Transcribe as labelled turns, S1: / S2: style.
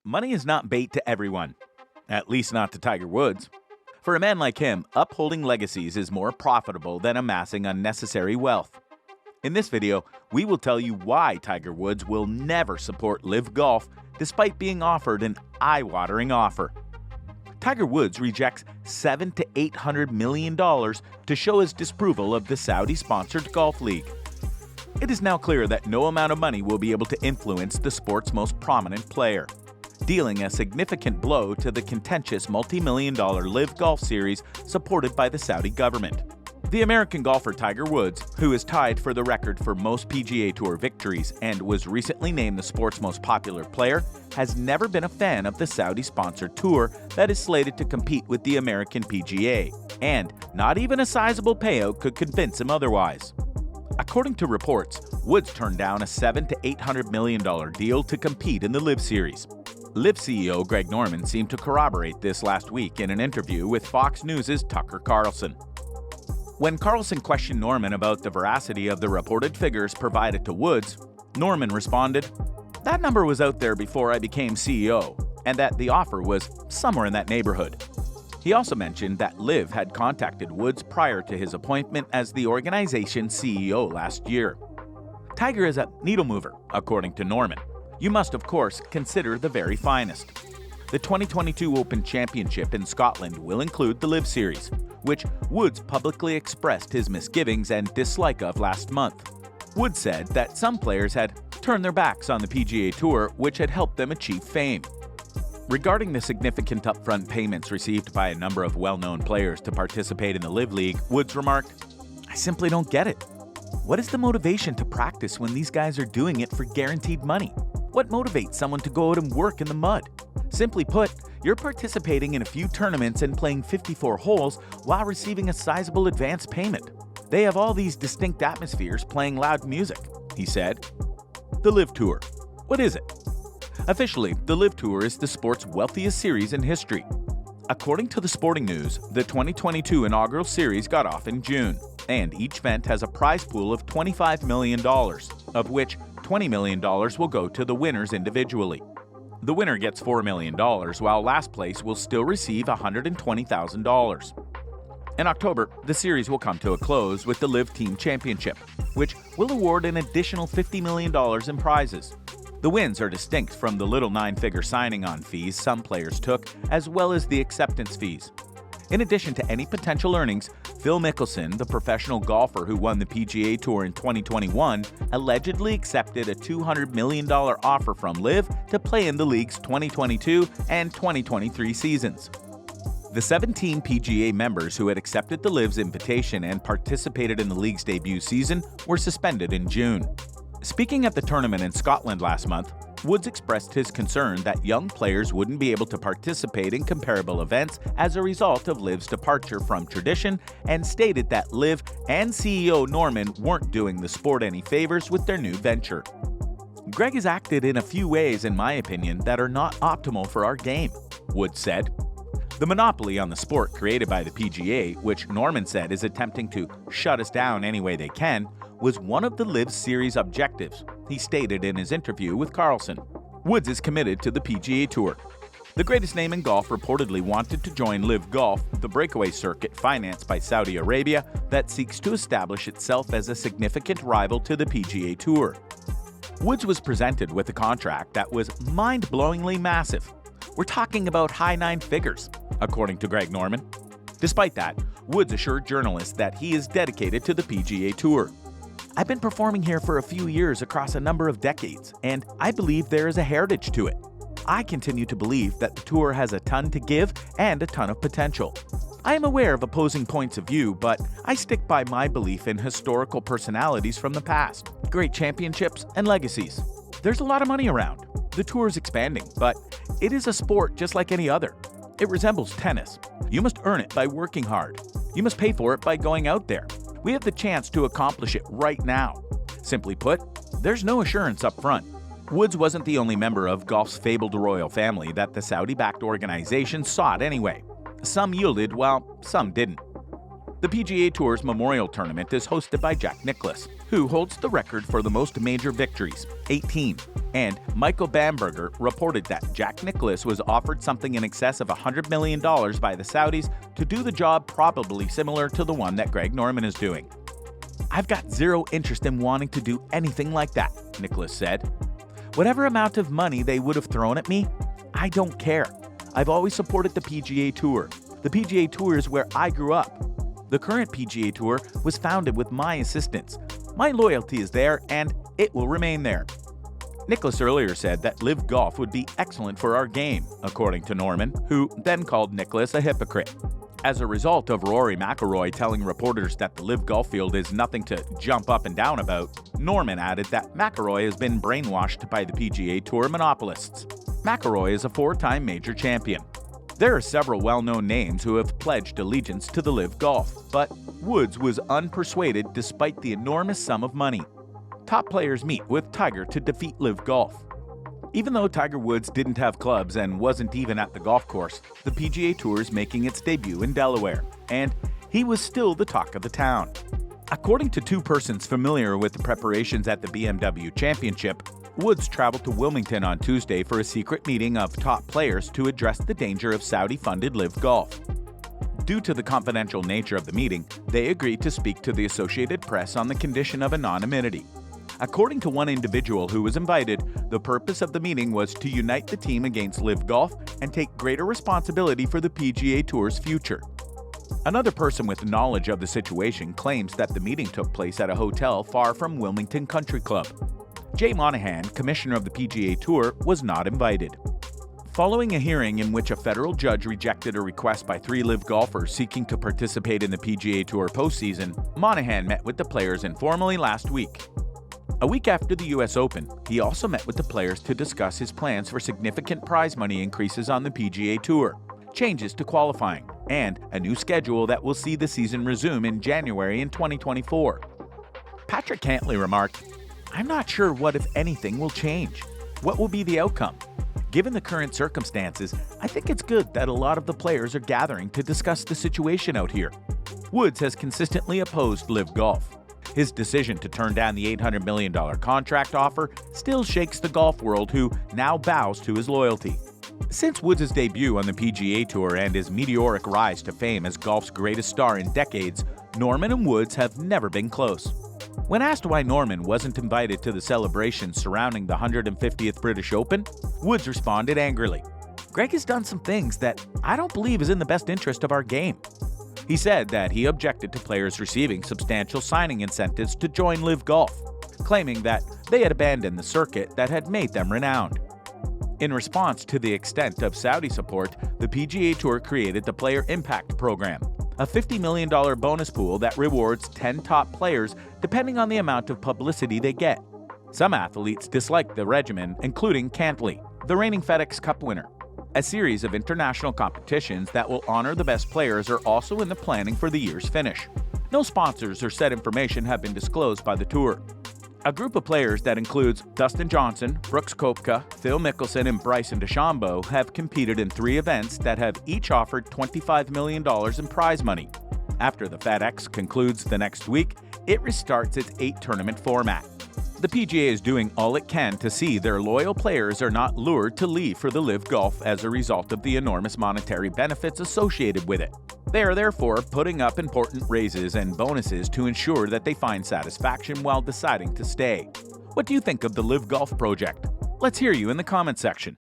S1: Money is not bait to everyone, at least not to Tiger Woods. For a man like him, upholding legacies is more profitable than amassing unnecessary wealth. In this video, we will tell you why Tiger Woods will never support LIV Golf despite being offered an eye-watering offer. Tiger Woods rejects $700 to $800 million to show his disapproval of the Saudi-sponsored golf league. It is now clear that no amount of money will be able to influence the sport's most prominent player, dealing a significant blow to the contentious multi-million-dollar LIV Golf Series supported by the Saudi government. The American golfer Tiger Woods, who is tied for the record for most PGA Tour victories and was recently named the sport's most popular player, has never been a fan of the Saudi-sponsored tour that is slated to compete with the American PGA, and not even a sizable payout could convince him otherwise. According to reports, Woods turned down a $700 to $800 million deal to compete in the LIV Series. LIV CEO Greg Norman seemed to corroborate this last week in an interview with Fox News' Tucker Carlson. When Carlson questioned Norman about the veracity of the reported figures provided to Woods, Norman responded, "That number was out there before I became CEO, and that the offer was somewhere in that neighborhood." He also mentioned that LIV had contacted Woods prior to his appointment as the organization's CEO last year. Tiger is a needle mover, according to Norman. You must, of course, consider the very finest. The 2022 Open Championship in Scotland will include the LIV Series, which Woods publicly expressed his misgivings and dislike of last month. Woods said that some players had turned their backs on the PGA Tour, which had helped them achieve fame. Regarding the significant upfront payments received by a number of well-known players to participate in the LIV League, Woods remarked, "I simply don't get it. What is the motivation to practice when these guys are doing it for guaranteed money? What motivates someone to go out and work in the mud? Simply put, you're participating in a few tournaments and playing 54 holes while receiving a sizable advance payment. They have all these distinct atmospheres playing loud music," he said. The LIV Tour. What is it? Officially, the LIV Tour is the sport's wealthiest series in history. According to the Sporting News, the 2022 inaugural series got off in June, and each event has a prize pool of $25 million, of which $20 million will go to the winners individually. The winner gets $4 million, while last place will still receive $120,000. In October, the series will come to a close with the LIV Team Championship, which will award an additional $50 million in prizes. The wins are distinct from the little nine-figure signing-on fees some players took, as well as the acceptance fees. In addition to any potential earnings, Phil Mickelson, the professional golfer who won the PGA Tour in 2021, allegedly accepted a $200 million offer from LIV to play in the league's 2022 and 2023 seasons. The 17 PGA members who had accepted the LIV's invitation and participated in the league's debut season were suspended in June. Speaking at the tournament in Scotland last month, Woods expressed his concern that young players wouldn't be able to participate in comparable events as a result of LIV's departure from tradition, and stated that LIV and CEO Norman weren't doing the sport any favors with their new venture. "Greg has acted in a few ways, in my opinion, that are not optimal for our game," Woods said. The monopoly on the sport created by the PGA, which Norman said is attempting to shut us down any way they can, was one of the LIV Series objectives, he stated in his interview with Carlson. Woods is committed to the PGA Tour. The greatest name in golf reportedly wanted to join LIV Golf, the breakaway circuit financed by Saudi Arabia that seeks to establish itself as a significant rival to the PGA Tour. Woods was presented with a contract that was mind-blowingly massive. "We're talking about high nine figures," according to Greg Norman. Despite that, Woods assured journalists that he is dedicated to the PGA Tour. "I've been performing here for a few years across a number of decades, and I believe there is a heritage to it. I continue to believe that the tour has a ton to give and a ton of potential. I am aware of opposing points of view, but I stick by my belief in historical personalities from the past, great championships, and legacies. There's a lot of money around. The tour is expanding, but it is a sport just like any other. It resembles tennis. You must earn it by working hard. You must pay for it by going out there. We have the chance to accomplish it right now. Simply put, there's no assurance up front." Woods wasn't the only member of golf's fabled royal family that the Saudi-backed organization sought anyway. Some yielded while some didn't. The PGA Tour's Memorial Tournament is hosted by Jack Nicklaus, who holds the record for the most major victories, 18. And Michael Bamberger reported that Jack Nicklaus was offered something in excess of $100 million by the Saudis to do the job probably similar to the one that Greg Norman is doing. "I've got zero interest in wanting to do anything like that," Nicklaus said. "Whatever amount of money they would have thrown at me, I don't care. I've always supported the PGA Tour. The PGA Tour is where I grew up. The current PGA Tour was founded with my assistance. My loyalty is there, and it will remain there." Nicklaus earlier said that LIV Golf would be excellent for our game, according to Norman, who then called Nicklaus a hypocrite. As a result of Rory McIlroy telling reporters that the LIV Golf field is nothing to jump up and down about, Norman added that McIlroy has been brainwashed by the PGA Tour monopolists. McIlroy is a 4-time major champion. There are several well-known names who have pledged allegiance to the LIV Golf, but Woods was unpersuaded despite the enormous sum of money. Top players meet with Tiger to defeat LIV Golf. Even though Tiger Woods didn't have clubs and wasn't even at the golf course, the PGA Tour is making its debut in Delaware, and he was still the talk of the town. According to two persons familiar with the preparations at the BMW Championship, Woods traveled to Wilmington on Tuesday for a secret meeting of top players to address the danger of Saudi-funded LIV Golf. Due to the confidential nature of the meeting, they agreed to speak to the Associated Press on the condition of anonymity. According to one individual who was invited, the purpose of the meeting was to unite the team against LIV Golf and take greater responsibility for the PGA Tour's future. Another person with knowledge of the situation claims that the meeting took place at a hotel far from Wilmington Country Club. Jay Monahan, commissioner of the PGA Tour, was not invited. Following a hearing in which a federal judge rejected a request by 3 LIV golfers seeking to participate in the PGA Tour postseason, Monahan met with the players informally last week. A week after the U.S. Open, he also met with the players to discuss his plans for significant prize money increases on the PGA Tour, changes to qualifying, and a new schedule that will see the season resume in January in 2024. Patrick Cantlay remarked, "I'm not sure what, if anything, will change. What will be the outcome? Given the current circumstances, I think it's good that a lot of the players are gathering to discuss the situation out here." Woods has consistently opposed LIV Golf. His decision to turn down the $800 million contract offer still shakes the golf world, who now bows to his loyalty. Since Woods' debut on the PGA Tour and his meteoric rise to fame as golf's greatest star in decades, Norman and Woods have never been close. When asked why Norman wasn't invited to the celebrations surrounding the 150th British Open, Woods responded angrily, "Greg has done some things that I don't believe is in the best interest of our game." He said that he objected to players receiving substantial signing incentives to join LIV Golf, claiming that they had abandoned the circuit that had made them renowned. In response to the extent of Saudi support, the PGA Tour created the Player Impact Program, a $50 million bonus pool that rewards 10 top players depending on the amount of publicity they get. Some athletes dislike the regimen, including Cantlay, the reigning FedEx Cup winner. A series of international competitions that will honor the best players are also in the planning for the year's finish. No sponsors or set information have been disclosed by the tour. A group of players that includes Dustin Johnson, Brooks Koepka, Phil Mickelson, and Bryson DeChambeau have competed in 3 events that have each offered $25 million in prize money. After the FedEx concludes the next week, it restarts its 8-tournament format. The PGA is doing all it can to see their loyal players are not lured to leave for the LIV Golf as a result of the enormous monetary benefits associated with it. They are therefore putting up important raises and bonuses to ensure that they find satisfaction while deciding to stay. What do you think of the LIV Golf project? Let's hear you in the comment section.